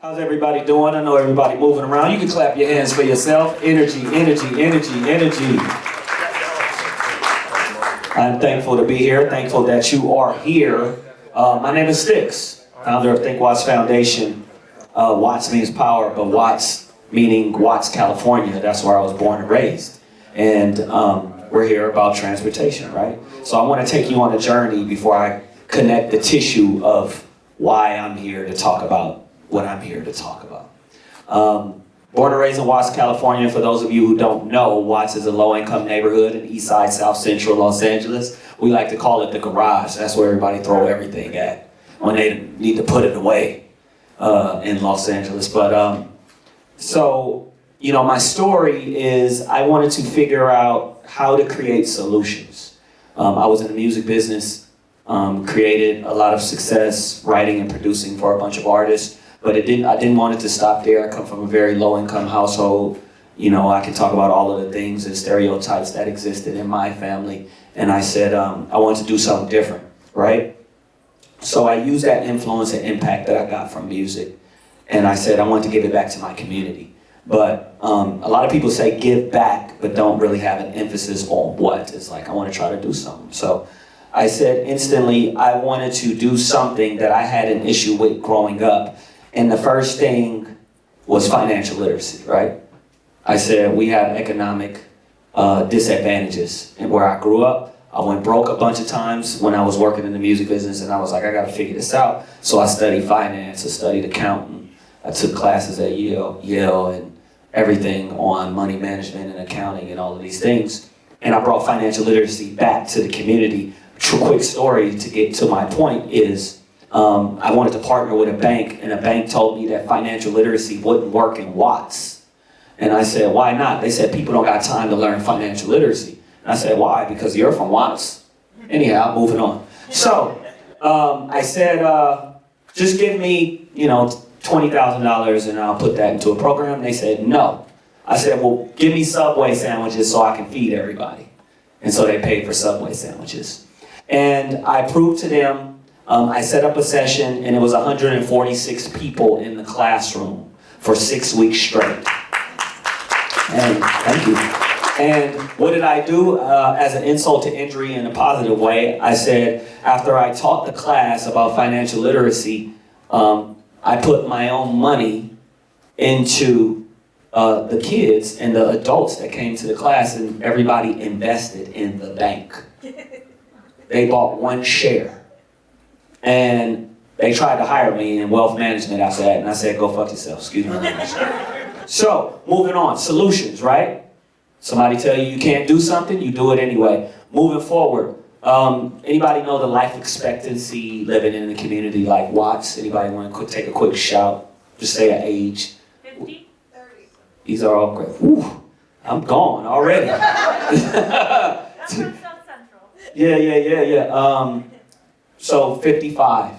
How's everybody doing? I know everybody moving around. You can clap your hands for yourself. Energy, energy, energy, energy. I'm thankful to be here. Thankful that you are here. My name is Sticks, founder of Think Watts Foundation. Watts means power, but Watts meaning Watts, California. That's where I was born and raised. And we're here about transportation, right? So I want to take you on a journey before I connect the tissue of why I'm here to talk about what I'm here to talk about. Born and raised in Watts, California. For those of you who don't know, Watts is a low-income neighborhood in East Side, South Central Los Angeles. We like to call it the garage. That's where everybody throw everything at when they need to put it away in Los Angeles. But so, you know, my story is I wanted to figure out how to create solutions. I was in the music business, created a lot of success writing and producing for a bunch of artists. But I didn't want it to stop there. I come from a very low-income household. You know, I can talk about all of the things and stereotypes that existed in my family. And I said, I wanted to do something different, right? So I used that influence and impact that I got from music. And I said, I wanted to give it back to my community. But a lot of people say give back, but don't really have an emphasis on what. It's like, I want to try to do something. So I said instantly, I wanted to do something that I had an issue with growing up. And the first thing was financial literacy, right? I said we have economic disadvantages. And where I grew up, I went broke a bunch of times when I was working in the music business, and I was like, I gotta figure this out. So I studied finance, I studied accounting. I took classes at Yale and everything on money management and accounting and all of these things. And I brought financial literacy back to the community. Quick story to get to my point is, I wanted to partner with a bank, and a bank told me that financial literacy wouldn't work in Watts. And I said, why not? They said, people don't got time to learn financial literacy. And I said, why? Because you're from Watts? Anyhow, moving on. So, I said, just give me, $20,000 and I'll put that into a program. They said, no. I said, well, give me Subway sandwiches so I can feed everybody. And so they paid for Subway sandwiches. And I proved to them, I set up a session, and it was 146 people in the classroom for 6 weeks straight. And thank you. And what did I do as an insult to injury in a positive way? I said, after I taught the class about financial literacy, I put my own money into the kids and the adults that came to the class, and everybody invested in the bank. They bought one share. And they tried to hire me in wealth management after that, and I said, go fuck yourself, excuse me. So, moving on, solutions, right? Somebody tell you can't do something, you do it anyway. Moving forward, anybody know the life expectancy living in a community like Watts? Anybody want to take a quick shout? Just say an age. 50? 30. These are all great. Whew, I'm gone already. That's from South Central. Yeah. So 55,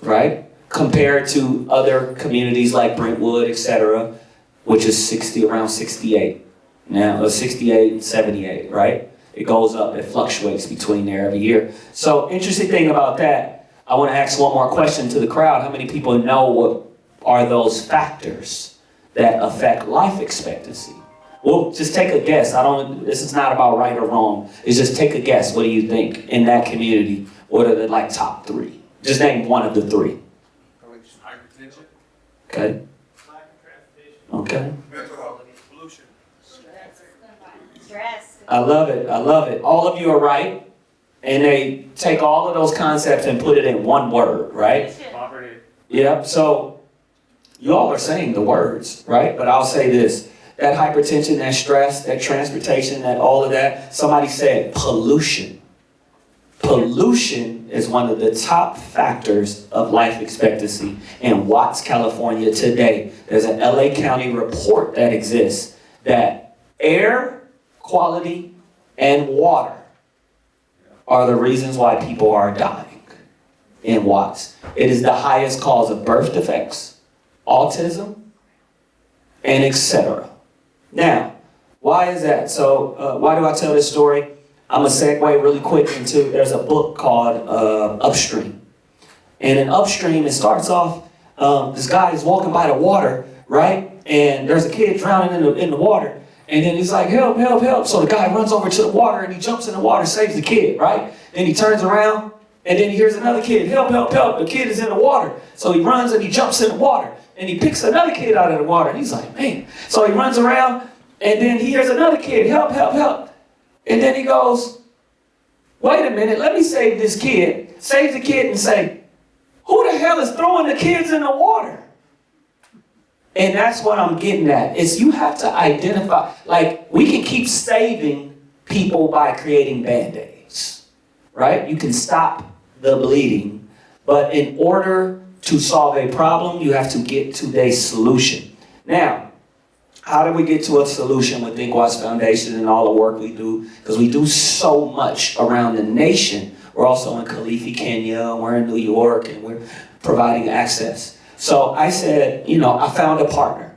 right? Compared to other communities like Brentwood, etc., which is around 68. Now, 68 and 78, right? It goes up, it fluctuates between there every year. So, interesting thing about that, I want to ask one more question to the crowd. How many people know what are those factors that affect life expectancy? Well, just take a guess. This is not about right or wrong. It's just take a guess. What do you think in that community? What are the top three? Just name one of the three. Hypertension. Okay. Lack of transportation. Okay. Mental health. Pollution. Stress. I love it. All of you are right. And they take all of those concepts and put it in one word, right? Poverty. Yep. So you all are saying the words, right? But I'll say this. That hypertension, that stress, that transportation, that all of that. Somebody said pollution. Pollution is one of the top factors of life expectancy in Watts, California today. There's an LA County report that exists that air quality and water are the reasons why people are dying in Watts. It is the highest cause of birth defects, autism, and etc. Now, why is that? So why do I tell this story? I'm going to segue really quick into, there's a book called Upstream. And in Upstream, it starts off this guy is walking by the water, right? And there's a kid drowning in the water. And then he's like, help, help, help. So the guy runs over to the water and he jumps in the water, saves the kid, right? Then he turns around and then he hears another kid, help, help, help. The kid is in the water. So he runs and he jumps in the water and he picks another kid out of the water. And he's like, man. So he runs around and then he hears another kid, help, help, help. And then he goes, wait a minute, let me save this kid. Save the kid and say, who the hell is throwing the kids in the water? And that's what I'm getting at, is you have to identify, like, we can keep saving people by creating Band-Aids, right? You can stop the bleeding, but in order to solve a problem, you have to get to a solution. Now, how do we get to a solution with Think Watts Foundation and all the work we do? Because we do so much around the nation. We're also in Kalifi, Kenya, we're in New York, and we're providing access. So I said, I found a partner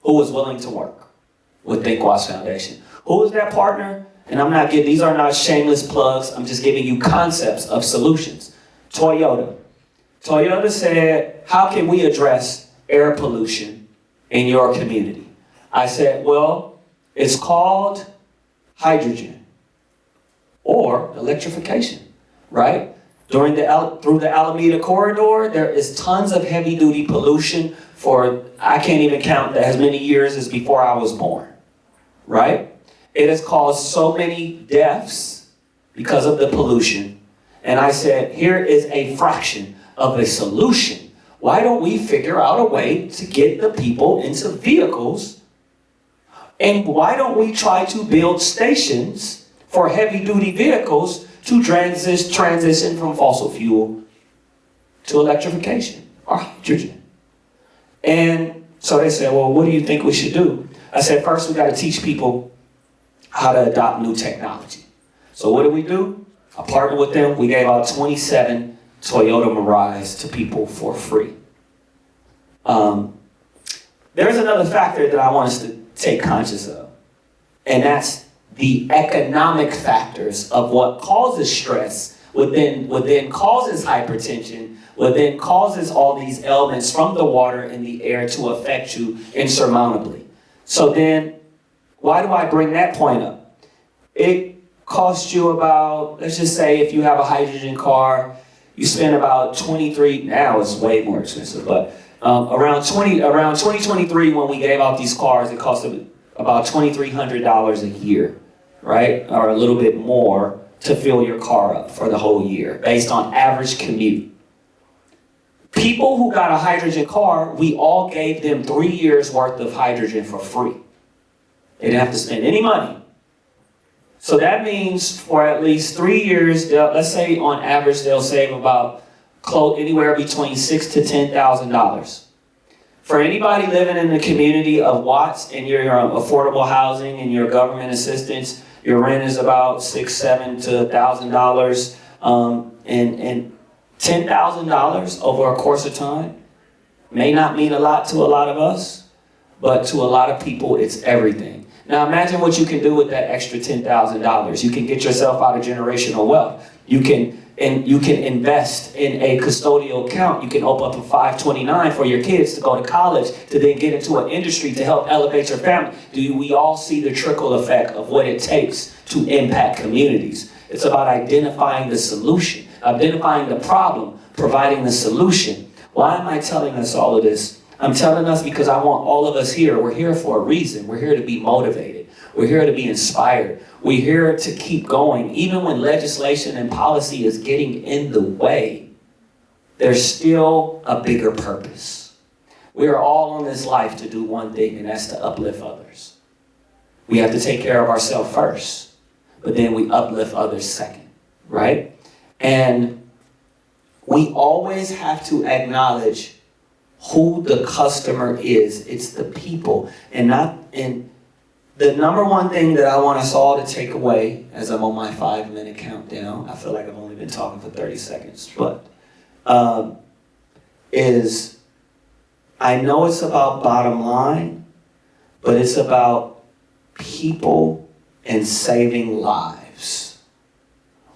who was willing to work with Think Watts Foundation. Who is that partner? And these are not shameless plugs. I'm just giving you concepts of solutions. Toyota. Toyota said, how can we address air pollution in your community? I said, well, it's called hydrogen or electrification, right? Through the Alameda corridor, there is tons of heavy-duty pollution for, I can't even count as many years as before I was born, right? It has caused so many deaths because of the pollution. And I said, here is a fraction of a solution. Why don't we figure out a way to get the people into vehicles? And why don't we try to build stations for heavy-duty vehicles to transition from fossil fuel to electrification or hydrogen? And so they said, well, what do you think we should do? I said, first we got to teach people how to adopt new technology. So what do? I partnered with them. We gave out 27 Toyota Mirais to people for free. There's another factor that I want us to take conscious of, and that's the economic factors of what causes stress, what then causes hypertension, what then causes all these elements from the water and the air to affect you insurmountably. So then, why do I bring that point up? It costs you about, let's just say if you have a hydrogen car, you spend about 23, now it's way more expensive, but around 2023 when we gave out these cars, it cost about $2,300 a year, right? Or a little bit more to fill your car up for the whole year, based on average commute. People who got a hydrogen car, we all gave them 3 years worth of hydrogen for free. They didn't have to spend any money. So that means for at least 3 years, let's say on average they'll save about anywhere between $6,000 to $10,000. For anybody living in the community of Watts and your affordable housing and your government assistance, your rent is about $600, $700 to $1,000, and $10,000 over a course of time may not mean a lot to a lot of us, but to a lot of people, it's everything. Now imagine what you can do with that extra $10,000. You can get yourself out of generational wealth. You can invest in a custodial account. You can open up a 529 for your kids to go to college, to then get into an industry to help elevate your family. Do we all see the trickle effect of what it takes to impact communities? It's about identifying the solution, identifying the problem, providing the solution. Why am I telling us all of this? I'm telling us because I want all of us here. We're here for a reason. We're here to be motivated. We're here to be inspired. We're here to keep going. Even when legislation and policy is getting in the way, there's still a bigger purpose. We are all on this life to do one thing, and that's to uplift others. We have to take care of ourselves first, but then we uplift others second, right? And we always have to acknowledge who the customer is. It's the people, and the number one thing that I want us all to take away as I'm on my 5-minute countdown, I feel like I've only been talking for 30 seconds, but is I know it's about bottom line, but it's about people and saving lives.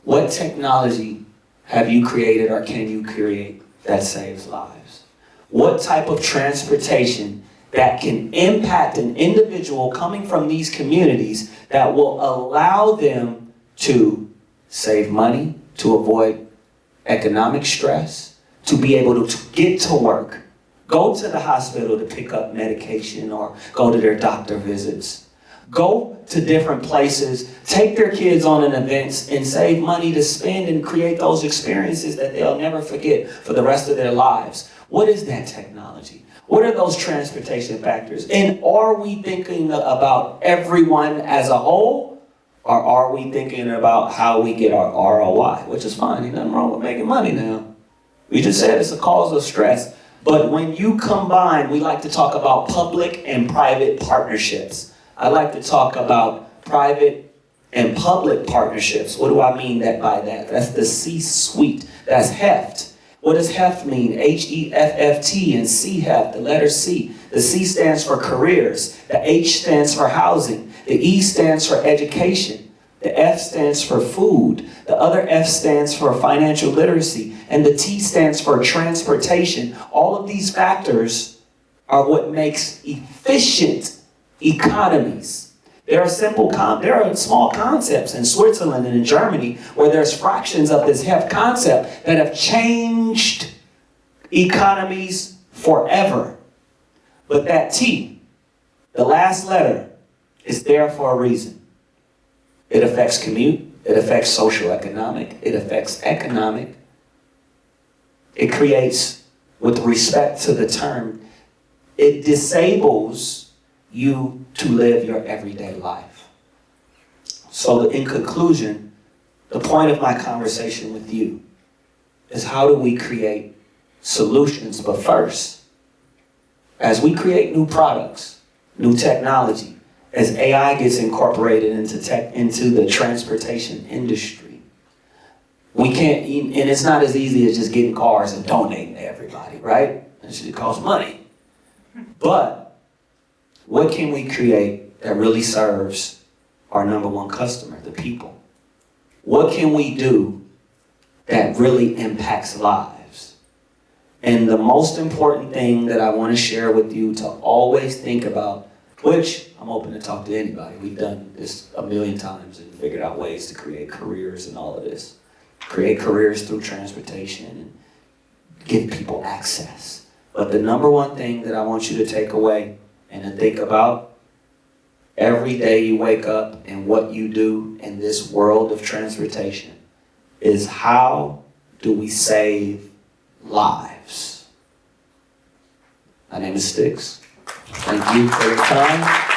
What technology have you created or can you create that saves lives? What type of transportation that can impact an individual coming from these communities that will allow them to save money, to avoid economic stress, to be able to get to work, go to the hospital to pick up medication or go to their doctor visits, go to different places, take their kids on an events and save money to spend and create those experiences that they'll never forget for the rest of their lives. What is that technology? What are those transportation factors? And are we thinking about everyone as a whole? Or are we thinking about how we get our ROI? Which is fine, ain't nothing wrong with making money now. We just said it's a cause of stress. But when you combine, we like to talk about public and private partnerships. I like to talk about private and public partnerships. What do I mean by that? That's the C-suite. That's heft. What does heft mean? H-E-F-F-T and C-heft, the letter C. The C stands for careers. The H stands for housing. The E stands for education. The F stands for food. The other F stands for financial literacy. And the T stands for transportation. All of these factors are what makes efficient economies. There are small concepts in Switzerland and in Germany where there's fractions of this heft concept that have changed economies forever. But that T, the last letter, is there for a reason. It affects commute, it affects social economic, it affects economic. It creates, with respect to the term, it disables you to live your everyday life. So in conclusion, the point of my conversation with you is how do we create solutions? But first, as we create new products, new technology, as AI gets incorporated into the transportation industry, we can't, and it's not as easy as just getting cars and donating to everybody, right? It costs money. But what can we create that really serves our number one customer, the people? What can we do that really impacts lives? And the most important thing that I want to share with you to always think about, which I'm open to talk to anybody. We've done this a million times and figured out ways to create careers and all of this. Create careers through transportation and give people access. But the number one thing that I want you to take away and to think about every day you wake up and what you do in this world of transportation is how do we save lives? My name is Sticks. Thank you for your time.